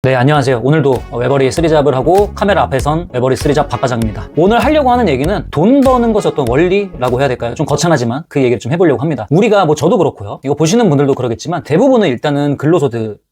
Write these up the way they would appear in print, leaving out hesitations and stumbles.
네, 안녕하세요. 오늘도 외벌이 3잡을 하고 카메라 앞에선 외벌이 3잡 박과장입니다. 오늘 하려고 하는 얘기는 돈 버는 것의 어떤 원리라고 해야 될까요? 좀 거창하지만 그 얘기를 좀 해보려고 합니다. 우리가 저도 그렇고요. 이거 보시는 분들도 그러겠지만 대부분은 일단은 근로소득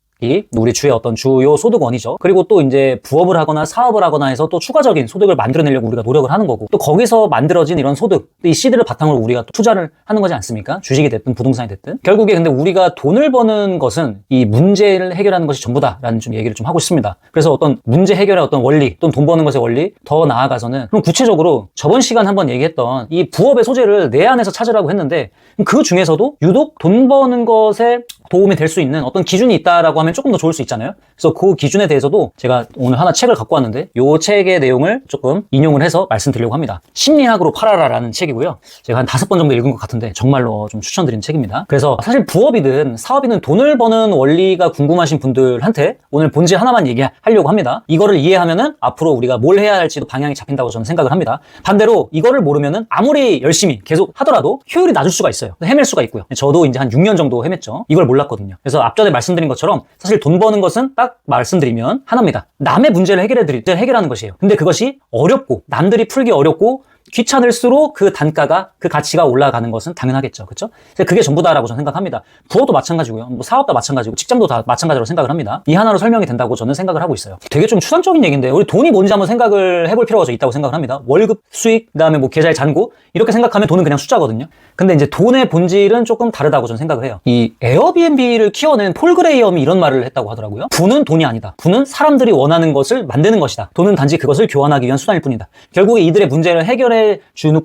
우리 주의 어떤 주요 소득원이죠. 그리고 또 이제 부업을 하거나 사업을 하거나 해서 또 추가적인 소득을 만들어내려고 우리가 노력을 하는 거고, 또 거기서 만들어진 이런 소득, 이 씨드를 바탕으로 우리가 또 투자를 하는 거지 않습니까? 주식이 됐든 부동산이 됐든. 결국에 근데 우리가 돈을 버는 것은 이 문제를 해결하는 것이 전부다라는 좀 얘기를 좀 하고 싶습니다. 그래서 어떤 문제 해결의 어떤 원리, 또는 돈 버는 것의 원리, 더 나아가서는 그럼 구체적으로 저번 시간 한번 얘기했던 이 부업의 소재를 내 안에서 찾으라고 했는데, 그 중에서도 유독 돈 버는 것에 도움이 될 수 있는 어떤 기준이 있다라고 하면 조금 더 좋을 수 있잖아요. 그래서 그 기준에 대해서도 제가 오늘 하나 책을 갖고 왔는데, 이 책의 내용을 조금 인용을 해서 말씀드리려고 합니다. 심리학으로 팔아라라는 책이고요. 제가 한 5번 정도 읽은 것 같은데 정말로 좀 추천드리는 책입니다. 그래서 사실 부업이든 사업이든 돈을 버는 원리가 궁금하신 분들한테 오늘 본질 하나만 얘기하려고 합니다. 이거를 이해하면은 앞으로 우리가 뭘 해야 할지도 방향이 잡힌다고 저는 생각을 합니다. 반대로 이거를 모르면은 아무리 열심히 계속 하더라도 효율이 낮을 수가 있어요. 헤맬 수가 있고요. 저도 이제 한 6년 정도 헤맸죠. 이걸 몰랐거든요. 그래서 앞전에 말씀드린 것처럼 사실 돈 버는 것은 딱 말씀드리면 하나입니다. 남의 문제를 해결하는 것이에요. 근데 그것이 어렵고 남들이 풀기 어렵고 귀찮을수록 그 단가가, 그 가치가 올라가는 것은 당연하겠죠. 그렇죠? 그게 전부다라고 저는 생각합니다. 부업도 마찬가지고요. 사업도 마찬가지고 직장도 다 마찬가지로 생각을 합니다. 이 하나로 설명이 된다고 저는 생각을 하고 있어요. 되게 좀 추상적인 얘기인데 우리 돈이 뭔지 한번 생각을 해볼 필요가 좀 있다고 생각을 합니다. 월급, 수익, 그다음에 계좌의 잔고, 이렇게 생각하면 돈은 그냥 숫자거든요. 근데 이제 돈의 본질은 조금 다르다고 저는 생각을 해요. 이 에어비앤비를 키워낸 пол 그레이엄이 이런 말을 했다고 하더라고요. 부는 돈이 아니다. 부는 사람들이 원하는 것을 만드는 것이다. 돈은 단지 그것을 교환하기 위한 수단일 뿐이다. 결국에 이들의 문제를 해결해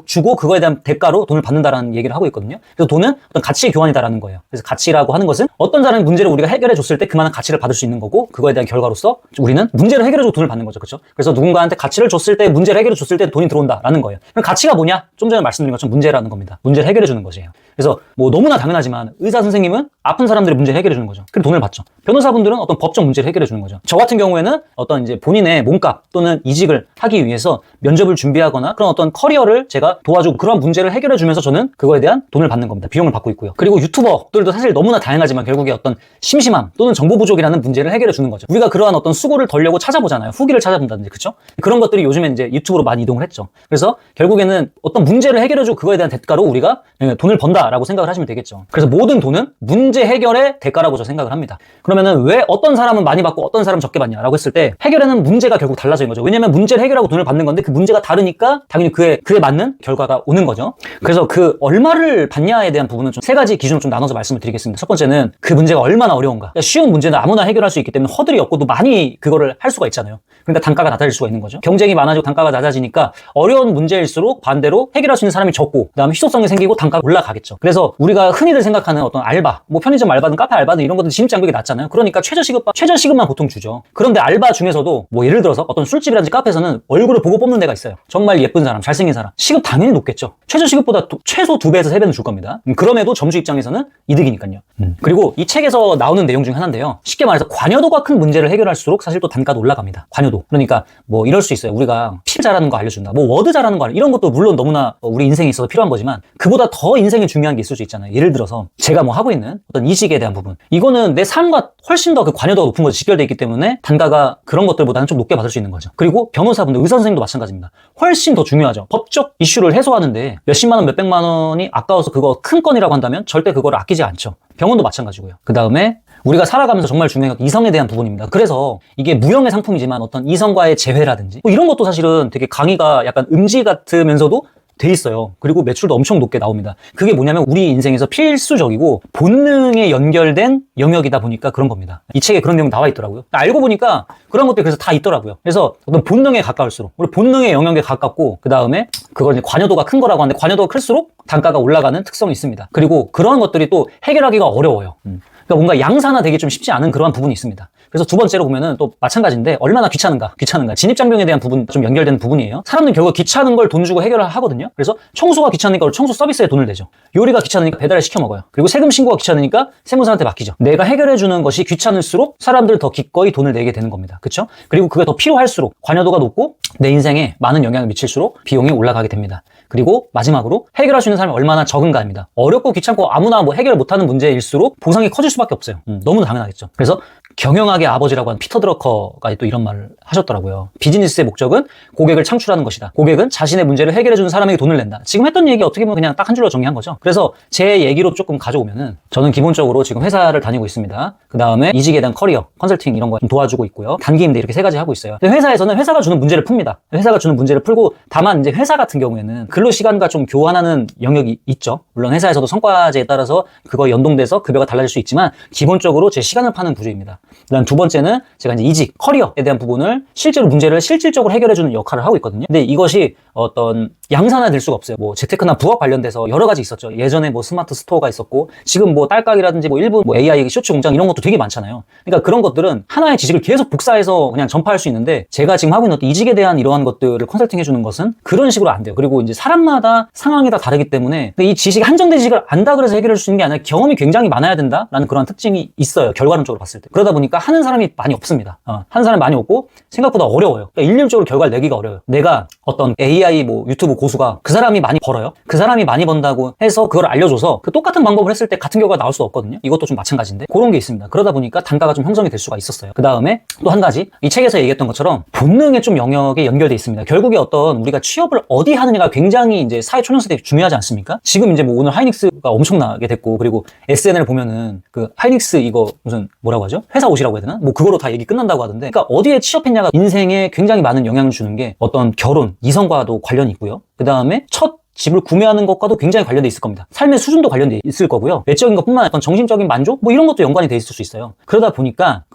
주고 그거에 대한 대가로 돈을 받는다라는 얘기를 하고 있거든요. 그래서 돈은 어떤 가치의 교환이다라는 거예요. 그래서 가치라고 하는 것은 어떤 사람의 문제를 우리가 해결해 줬을 때 그만한 가치를 받을 수 있는 거고, 그거에 대한 결과로서 우리는 문제를 해결해 주고 돈을 받는 거죠. 그렇죠? 그래서 누군가한테 가치를 줬을 때, 문제를 해결해 줬을 때 돈이 들어온다라는 거예요. 그럼 가치가 뭐냐? 좀 전에 말씀드린 것처럼 문제라는 겁니다. 문제를 해결해 주는 것이에요. 그래서 너무나 당연하지만 의사 선생님은 아픈 사람들의 문제를 해결해 주는 거죠. 그리고 돈을 받죠. 변호사분들은 어떤 법적 문제를 해결해 주는 거죠. 저 같은 경우에는 어떤 이제 본인의 몸값 또는 이직을 하기 위해서 면접을 준비하거나 그런 어떤 커리어를 제가 도와주고 그런 문제를 해결해 주면서 저는 그거에 대한 돈을 받는 겁니다. 비용을 받고 있고요. 그리고 유튜버들도 사실 너무나 다양하지만 결국에 어떤 심심함 또는 정보 부족이라는 문제를 해결해 주는 거죠. 우리가 그러한 어떤 수고를 덜려고 찾아보잖아요. 후기를 찾아본다든지. 그렇죠? 그런 것들이 요즘에 이제 유튜브로 많이 이동을 했죠. 그래서 결국에는 어떤 문제를 해결해 주고 그거에 대한 대가로 우리가 돈을 번다라고 생각을 하시면 되겠죠. 그래서 모든 돈은 문제 해결의 대가라고 저 생각을 합니다. 그러면은 왜 어떤 사람은 많이 받고 어떤 사람은 적게 받냐라고 했을 때 해결하는 문제가 결국 달라지는 거죠. 왜냐면 문제를 해결하고 돈을 받는 건데 그 문제가 다르니까 당연히 그에 맞는 결과가 오는 거죠. 그래서 그 얼마를 받냐에 대한 부분은 좀 세 가지 기준으로 좀 나눠서 말씀을 드리겠습니다. 첫 번째는 그 문제가 얼마나 어려운가. 쉬운 문제는 아무나 해결할 수 있기 때문에 허들이 없고도 많이 그거를 할 수가 있잖아요. 그러니까 단가가 낮아질 수가 있는 거죠. 경쟁이 많아지고 단가가 낮아지니까 어려운 문제일수록 반대로 해결할 수 있는 사람이 적고 그다음에 희소성이 생기고 단가가 올라가겠죠. 그래서 우리가 흔히들 생각하는 어떤 알바, 편의점 알바든 카페 알바든 이런 것들 진입장벽이 낮잖아요. 그러니까 최저시급만 보통 주죠. 그런데 알바 중에서도 예를 들어서 어떤 술집이라든지 카페에서는 얼굴을 보고 뽑는 데가 있어요. 정말 예쁜 사람, 잘생긴 사람. 시급 당연히 높겠죠. 최저시급보다 최소 2배에서 3배는 줄 겁니다. 그럼에도 점주 입장에서는 이득이니까요. 그리고 이 책에서 나오는 내용 중에 하나인데요. 쉽게 말해서 관여도가 큰 문제를 해결할수록 사실 또 단가도 올라갑니다. 관여도. 그러니까 이럴 수 있어요. 우리가 필 잘하는 거 알려준다. 워드 잘하는 거 이런 것도 물론 너무나 우리 인생에 있어서 필요한 거지만 그보다 더 인생에 중요한 게 있을 수 있잖아요. 예를 들어서 제가 하고 있는 어떤 이직에 대한 부분. 이거는 내 삶과 훨씬 더 그 관여도가 높은 것이 직결되어 있기 때문에 단가가 그런 것들보다는 좀 높게 받을 수 있는 거죠. 그리고 변호사분들, 의사 선생님도 마찬가지입니다. 훨씬 더 중요하죠. 법적 이슈를 해소하는데 몇십만 원, 몇백만 원이 아까워서 그거 큰 건이라고 한다면 절대 그걸 아끼지 않죠. 병원도 마찬가지고요. 그 다음에 우리가 살아가면서 정말 중요한 건 이성에 대한 부분입니다. 그래서 이게 무형의 상품이지만 어떤 이성과의 재회라든지 이런 것도 사실은 되게 강의가 약간 음지 같으면서도 돼 있어요. 그리고 매출도 엄청 높게 나옵니다. 그게 뭐냐면 우리 인생에서 필수적이고 본능에 연결된 영역이다 보니까 그런 겁니다. 이 책에 그런 내용이 나와 있더라고요. 알고 보니까 그런 것들이 그래서 다 있더라고요. 그래서 어떤 본능에 가까울수록 우리 본능의 영역에 가깝고 그 다음에 그걸 이제 관여도가 큰 거라고 하는데 관여도가 클수록 단가가 올라가는 특성이 있습니다. 그리고 그런 것들이 또 해결하기가 어려워요. 그러니까 뭔가 양산화되기 좀 쉽지 않은 그러한 부분이 있습니다. 그래서 두 번째로 보면은 또 마찬가지인데 얼마나 귀찮은가. 진입장벽에 대한 부분 좀 연결되는 부분이에요. 사람들은 결국 귀찮은 걸 돈 주고 해결을 하거든요. 그래서 청소가 귀찮으니까 청소 서비스에 돈을 내죠. 요리가 귀찮으니까 배달을 시켜 먹어요. 그리고 세금 신고가 귀찮으니까 세무사한테 맡기죠. 내가 해결해 주는 것이 귀찮을수록 사람들 더 기꺼이 돈을 내게 되는 겁니다. 그렇죠? 그리고 그게 더 필요할수록 관여도가 높고 내 인생에 많은 영향을 미칠수록 비용이 올라가게 됩니다. 그리고 마지막으로 해결할 수 있는 사람이 얼마나 적은가입니다. 어렵고 귀찮고 아무나 해결 못하는 문제일수록 보상이 커질 수밖에 없어요. 너무 당연하겠죠. 그래서 경영학의 아버지라고 하는 피터 드러커가 또 이런 말을 하셨더라고요. 비즈니스의 목적은 고객을 창출하는 것이다. 고객은 자신의 문제를 해결해주는 사람에게 돈을 낸다. 지금 했던 얘기 어떻게 보면 그냥 딱 한 줄로 정리한 거죠. 그래서 제 얘기로 조금 가져오면은 저는 기본적으로 지금 회사를 다니고 있습니다. 그 다음에 이직에 대한 커리어, 컨설팅 이런 거 좀 도와주고 있고요. 단기 임대 이렇게 3가지 하고 있어요. 근데 회사에서는 회사가 주는 문제를 풉니다. 회사가 주는 문제를 풀고 다만 이제 회사 같은 경우에는 근로시간과 좀 교환하는 영역이 있죠. 물론 회사에서도 성과제에 따라서 그거 연동돼서 급여가 달라질 수 있지만 기본적으로 제 시간을 파는 구조입니다. 그다음 2번째는 제가 이제 이직, 커리어에 대한 부분을 실제로 문제를 실질적으로 해결해주는 역할을 하고 있거든요. 근데 이것이 어떤 양산화될 수가 없어요. 뭐 재테크나 부업 관련돼서 여러 가지 있었죠. 예전에 뭐 스마트 스토어가 있었고 지금 뭐 딸깍이라든지 뭐 일부 뭐 AI 쇼츠 공장 이런 것도 되게 많잖아요. 그러니까 그런 것들은 하나의 지식을 계속 복사해서 그냥 전파할 수 있는데 제가 지금 하고 있는 어떤 이직에 대한 이러한 것들을 컨설팅 해주는 것은 그런 식으로 안 돼요. 그리고 이제 사람마다 상황이 다 다르기 때문에 이 지식이 한정된 지식을 안다 그래서 해결할 수 있는 게 아니라 경험이 굉장히 많아야 된다라는 그런 특징이 있어요. 결과론적으로 봤을 때. 그러다 보니까 하는 사람이 많이 없습니다. 하는 사람이 많이 없고 생각보다 어려워요. 그러니까 일률적으로 결과를 내기가 어려워요. 내가 어떤 AI 뭐 유튜브 고수가 그 사람이 많이 벌어요. 그 사람이 많이 번다고 해서 그걸 알려줘서 그 똑같은 방법을 했을 때 같은 결과가 나올 수 없거든요. 이것도 좀 마찬가지인데 그런 게 있습니다. 그러다 보니까 단가가 좀 형성이 될 수가 있었어요. 그 다음에 또 한 가지 이 책에서 얘기했던 것처럼 본능의 좀 영역에 연결돼 있습니다. 결국에 어떤 우리가 취업을 어디 하느냐가 굉장히 이제 사회 초년생들이 중요하지 않습니까? 지금 이제 뭐 오늘 하이닉스가 엄청나게 됐고 그리고 SNL 보면은 그 하이닉스 이거 무슨 뭐라고 하죠? 회사 옷이라고 해야 되나? 뭐 그거로 다 얘기 끝난다고 하던데 그러니까 어디에 취업했냐가 인생에 굉장히 많은 영향을 주는 게 어떤 결혼, 이성과도 관련이 있고요. 그 다음에 첫 집을 구매하는 것과도 굉장히 관련돼 있을 겁니다. 삶의 수준도 관련돼 있을 거고요. 외적인 것뿐만 아니라 정신적인 만족 뭐 이런 것도 연관이 돼 있을 수 있어요. 그러다 보니까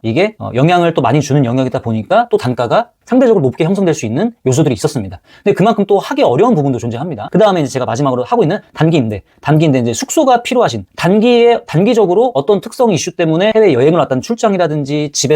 이게 영향을 또 많이 주는 영역이다 보니까 또 단가가 상대적으로 높게 형성될 수 있는 요소들이 있었습니다. 근데 그만큼 또 하기 어려운 부분도 존재합니다. 그 다음에 이제 제가 마지막으로 하고 있는 단기 임대 이제 숙소가 필요하신 단기적으로 어떤 특성 이슈 때문에 해외 여행을 왔다는 출장이라든지 집에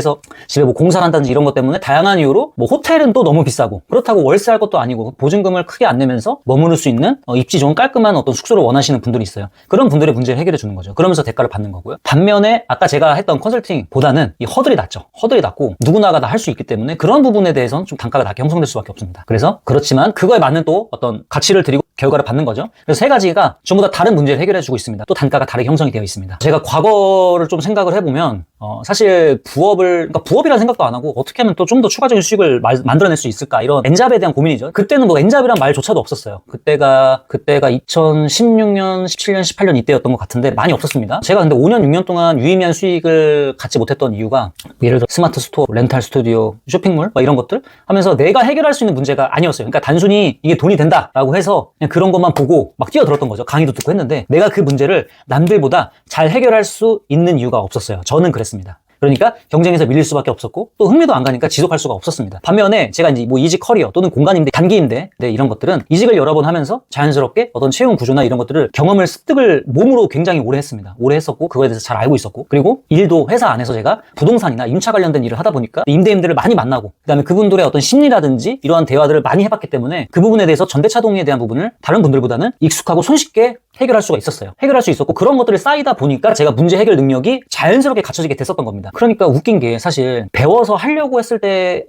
뭐 공사를 한다든지 이런 것 때문에 다양한 이유로 뭐 호텔은 또 너무 비싸고 그렇다고 월세 할 것도 아니고 보증금을 크게 안 내면서 머무를 수 있는 입지 좋은 깔끔한 어떤 숙소를 원하시는 분들이 있어요. 그런 분들의 문제를 해결해 주는 거죠. 그러면서 대가를 받는 거고요. 반면에 아까 제가 했던 컨설팅보다는 이 허들이 낮죠. 허들이 낮고 누구나가 다 할 수 있기 때문에 그런 부분에 대해서는 좀 단가가 낮게 형성될 수밖에 없습니다. 그래서 그렇지만 그거에 맞는 또 어떤 가치를 드리고 결과를 받는 거죠. 그래서 3가지가 전부 다 다른 문제를 해결해 주고 있습니다. 또 단가가 다르게 형성이 되어 있습니다. 제가 과거를 좀 생각을 해보면 사실 그러니까 부업이라는 생각도 안 하고 어떻게 하면 또 좀 더 추가적인 수익을 만들어낼 수 있을까 이런 엔잡에 대한 고민이죠. 그때는 뭐 엔잡이란 말조차도 없었어요. 그때가 2016년, 17년, 18년 이때였던 것 같은데 많이 없었습니다. 제가 근데 5년, 6년 동안 유의미한 수익을 갖지 못했던 이유가 예를 들어 스마트 스토어, 렌탈 스튜디오, 쇼핑몰 이런 것들 하면서 내가 해결할 수 있는 문제가 아니었어요. 그러니까 단순히 이게 돈이 된다라고 해서 그냥 그런 것만 보고 막 뛰어들었던 거죠. 강의도 듣고 했는데 내가 그 문제를 남들보다 잘 해결할 수 있는 이유가 없었어요. 저는 그랬습니다. 그러니까 경쟁에서 밀릴 수밖에 없었고 또 흥미도 안 가니까 지속할 수가 없었습니다. 반면에 제가 이제 뭐 이직 커리어 또는 공간임대, 단기임대 이런 것들은 이직을 여러 번 하면서 자연스럽게 어떤 채용 구조나 이런 것들을 경험을 습득을 몸으로 굉장히 오래 했습니다. 오래 했었고 그거에 대해서 잘 알고 있었고 그리고 일도 회사 안에서 제가 부동산이나 임차 관련된 일을 하다 보니까 임대인들을 많이 만나고 그다음에 그분들의 어떤 심리라든지 이러한 대화들을 많이 해봤기 때문에 그 부분에 대해서 전대차동에 대한 부분을 다른 분들보다는 익숙하고 손쉽게 해결할 수가 있었어요. 해결할 수 있었고 그런 것들을 쌓이다 보니까 제가 문제 해결 능력이 자연스럽게 갖춰지게 됐었던 겁니다. 그러니까 웃긴 게 사실 배워서 하려고 했을 때에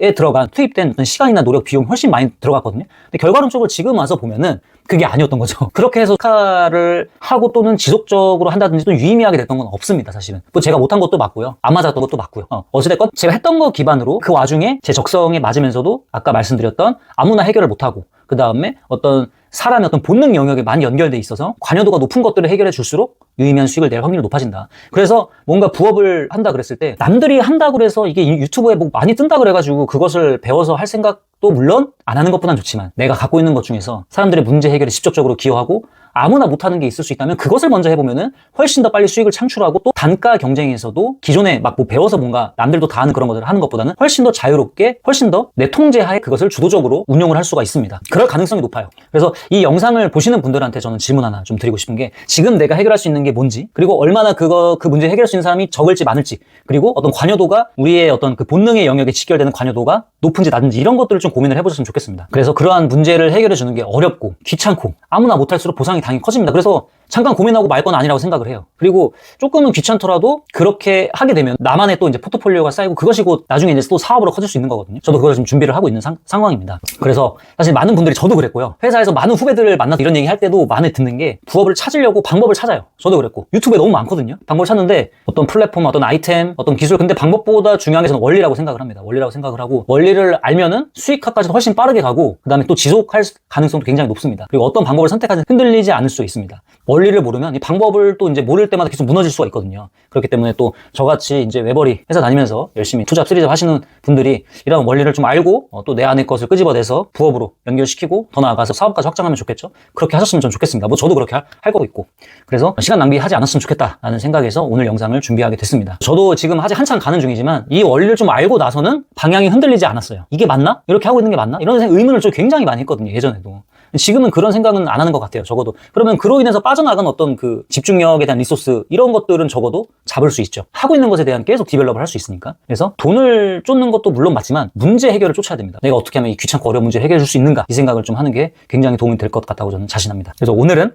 투입된 어떤 시간이나 노력, 비용이 훨씬 많이 들어갔거든요. 근데 결과론적으로 지금 와서 보면은 그게 아니었던 거죠. 그렇게 해서 스카를 하고 또는 지속적으로 한다든지 또 유의미하게 됐던 건 없습니다, 사실은. 뭐 제가 못한 것도 맞고요. 안 맞았던 것도 맞고요. 어찌됐건 제가 했던 거 기반으로 그 와중에 제 적성에 맞으면서도 아까 말씀드렸던 아무나 해결을 못하고 그 다음에 어떤 사람의 어떤 본능 영역에 많이 연결돼 있어서 관여도가 높은 것들을 해결해 줄수록 유의미한 수익을 낼 확률이 높아진다. 그래서 뭔가 부업을 한다 그랬을 때 남들이 한다고 그래서 이게 유튜브에 뭐 많이 뜬다 그래가지고 그것을 배워서 할 생각도 물론 안 하는 것보단 좋지만 내가 갖고 있는 것 중에서 사람들의 문제 해결에 직접적으로 기여하고 아무나 못하는 게 있을 수 있다면 그것을 먼저 해보면은 훨씬 더 빨리 수익을 창출하고 또 단가 경쟁에서도 기존에 막 뭐 배워서 뭔가 남들도 다 하는 그런 것들을 하는 것보다는 훨씬 더 자유롭게 훨씬 더 내 통제하에 그것을 주도적으로 운영을 할 수가 있습니다. 그럴 가능성이 높아요. 그래서 이 영상을 보시는 분들한테 저는 질문 하나 좀 드리고 싶은 게 지금 내가 해결할 수 있는 게 뭔지 그리고 얼마나 그 문제 해결할 수 있는 사람이 적을지 많을지 그리고 어떤 관여도가 우리의 어떤 그 본능의 영역에 직결되는 관여도가 높은지 낮은지 이런 것들을 좀 고민을 해보셨으면 좋겠습니다. 그래서 그러한 문제를 해결해 주는 게 어렵고 귀찮고 아무나 못할수록 보상이 당연히 커집니다. 그래서 잠깐 고민하고 말 건 아니라고 생각을 해요. 그리고 조금은 귀찮더라도 그렇게 하게 되면 나만의 또 이제 포트폴리오가 쌓이고 그것이 곧 나중에 이제 또 사업으로 커질 수 있는 거거든요. 저도 그걸 지금 준비를 하고 있는 상황입니다. 그래서 사실 많은 분들이 저도 그랬고요. 회사에서 많은 후배들을 만나서 이런 얘기 할 때도 많이 듣는 게 부업을 찾으려고 방법을 찾아요. 저도 그랬고 유튜브에 너무 많거든요. 방법을 찾는데 어떤 플랫폼, 어떤 아이템, 어떤 기술, 근데 방법보다 중요한 게 저는 원리라고 생각을 합니다. 원리라고 생각을 하고 원리를 알면은 수익화까지도 훨씬 빠르게 가고 그 다음에 또 지속할 가능성도 굉장히 높습니다. 그리고 어떤 방법을 선택하든 흔들리지 않을 수 있습니다. 원리를 모르면 이 방법을 또 이제 모를 때마다 계속 무너질 수가 있거든요. 그렇기 때문에 또 저같이 이제 외벌이 회사 다니면서 열심히 투잡, 쓰리잡 하시는 분들이 이런 원리를 좀 알고 또 내 안의 것을 끄집어내서 부업으로 연결시키고 더 나아가서 사업까지 확장하면 좋겠죠. 그렇게 하셨으면 전 좋겠습니다. 뭐 저도 그렇게 할 거고 있고. 그래서 시간 낭비하지 않았으면 좋겠다라는 생각에서 오늘 영상을 준비하게 됐습니다. 저도 지금 아직 한참 가는 중이지만 이 원리를 좀 알고 나서는 방향이 흔들리지 않았어요. 이게 맞나? 이렇게 하고 있는 게 맞나? 이런 의문을 좀 굉장히 많이 했거든요. 예전에도. 지금은 그런 생각은 안 하는 것 같아요. 적어도. 그러면 그로 인해서 빠져나간 어떤 그 집중력에 대한 리소스 이런 것들은 적어도 잡을 수 있죠. 하고 있는 것에 대한 계속 디벨롭을 할 수 있으니까. 그래서 돈을 쫓는 것도 물론 맞지만 문제 해결을 쫓아야 됩니다. 내가 어떻게 하면 이 귀찮고 어려운 문제를 해결해 줄 수 있는가 이 생각을 좀 하는 게 굉장히 도움이 될 것 같다고 저는 자신합니다. 그래서 오늘은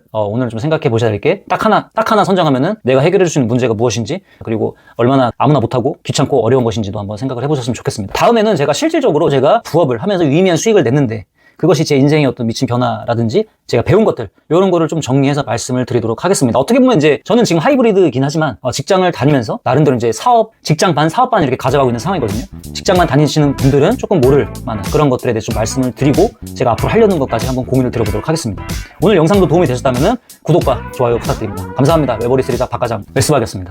좀 생각해 보셔야 될 게 딱 하나 선정하면은 내가 해결해 줄 수 있는 문제가 무엇인지 그리고 얼마나 아무나 못하고 귀찮고 어려운 것인지도 한번 생각을 해보셨으면 좋겠습니다. 다음에는 제가 실질적으로 제가 부업을 하면서 유의미한 수익을 냈는데 그것이 제 인생의 어떤 미친 변화라든지 제가 배운 것들 이런 거를 좀 정리해서 말씀을 드리도록 하겠습니다. 어떻게 보면 이제 저는 지금 하이브리드이긴 하지만 직장을 다니면서 나름대로 이제 직장 반 사업 반 이렇게 가져가고 있는 상황이거든요. 직장만 다니시는 분들은 조금 모를 만한 그런 것들에 대해서 좀 말씀을 드리고 제가 앞으로 하려는 것까지 한번 고민을 드려보도록 하겠습니다. 오늘 영상도 도움이 되셨다면 구독과 좋아요 부탁드립니다. 감사합니다. 외벌이 쓰리잡 박과장 웨스박이었습니다.